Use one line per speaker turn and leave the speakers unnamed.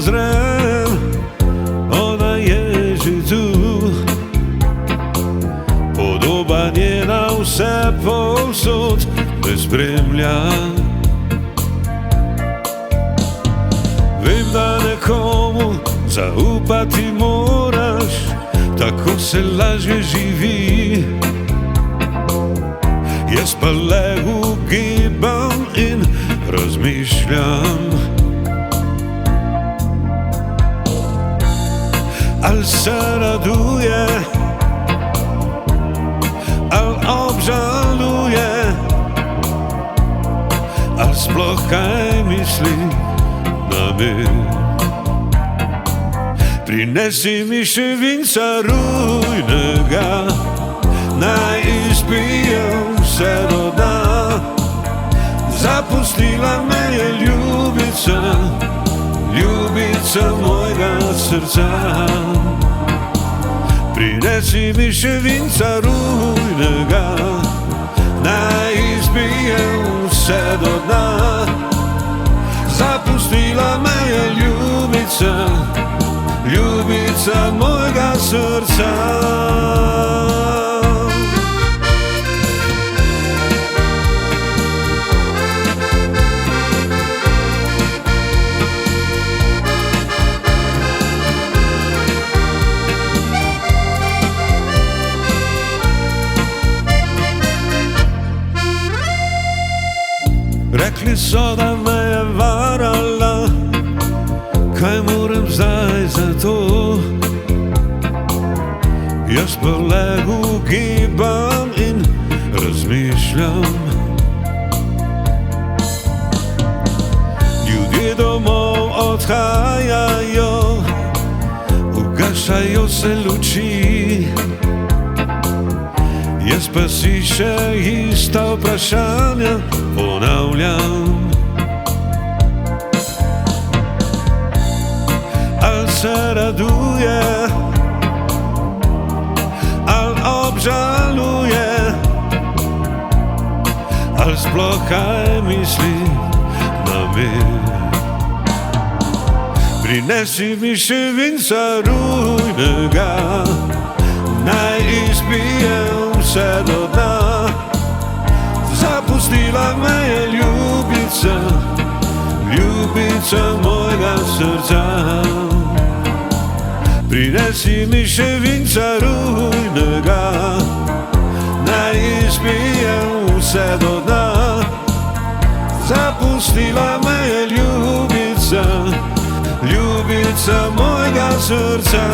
uzrem, ona jeży tu. Podoba njena vse povsod me spremlja. Vem, da nekomu zaupati moraš, tako se lažje živi. Jaz pa le ugibam in razmišljam, ali se raduje, ali obžaluje, ali sploh kaj misli name. Prinesi mi še vinca rujnega, naj izpijem vse do dna. Zapustila me je ljubica, ljubica mojega srca. Prinesi mi še vinca rujnega, naj izpijem vse do dna. Zapustila me je ljubica, ljubica mojega srca. Rekli so, da me je varala, kaj moram zdaj za to? Jaz pa le ugibam in razmišljam. Ljudje domov odhajajo, ugašajo se luči. Jaz pa si še ista vprašanja ponavljam. Ali se raduje, ali obžaluje, ali sploh kaj misli name. Prinesi mi še vinca rujnega, naj izpijem vse do dna. Zapustila me je ljubica, ljubica mojega srca. Prinesi mi še vinca rujnega, naj izpijem vse do dna. Zapustila me je ljubica, ljubica mojega srca.